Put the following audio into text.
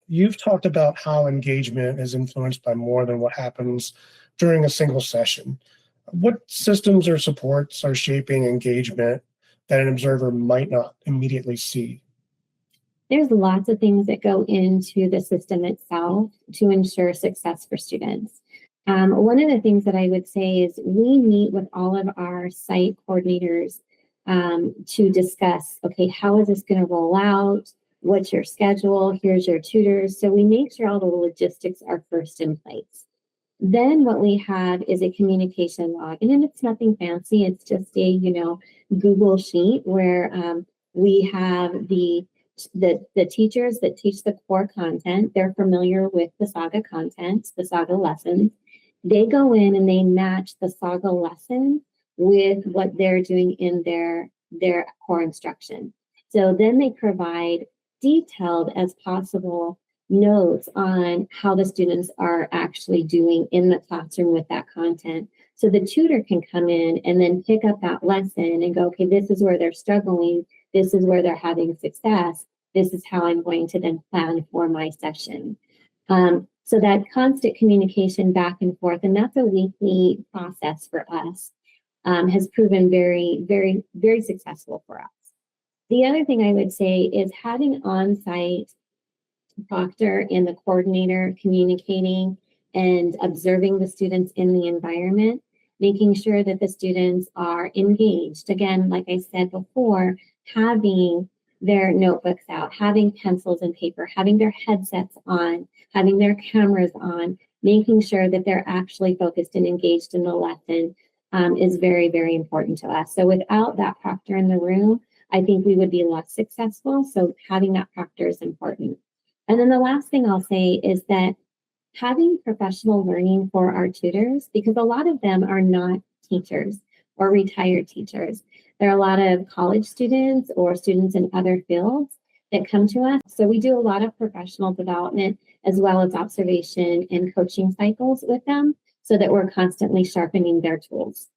You've talked about how engagement is influenced by more than what happens during a single session. What systems or supports are shaping engagement that an observer might not immediately see? There's lots of things that go into the system itself to ensure success for students. One of the things that I would say is we meet with all of our site coordinators to discuss, okay, how is this going to roll out? What's your schedule? Here's your tutors. So we make sure all the logistics are first in place. Then what we have is a communication log, and then it's nothing fancy. It's just a, Google sheet where we have the teachers that teach the core content. They're familiar with the Saga content, the Saga lessons. They go in and they match the Saga lesson with what they're doing in their core instruction. So then they provide detailed as possible notes on how the students are actually doing in the classroom with that content. So the tutor can come in and then pick up that lesson and go, okay, this is where they're struggling. This is where they're having success. This is how I'm going to then plan for my session. So that constant communication back and forth, and that's a weekly process for us, has proven very, very, very successful for us. The other thing I would say is having on-site proctor and the coordinator communicating and observing the students in the environment, making sure that the students are engaged. Again, like I said before, having their notebooks out, having pencils and paper, having their headsets on, having their cameras on, making sure that they're actually focused and engaged in the lesson is very, very important to us. So without that proctor in the room, I think we would be less successful. So having that proctor is important. And then the last thing I'll say is that having professional learning for our tutors, because a lot of them are not teachers or retired teachers. There are a lot of college students or students in other fields that come to us. So we do a lot of professional development as well as observation and coaching cycles with them so that we're constantly sharpening their tools.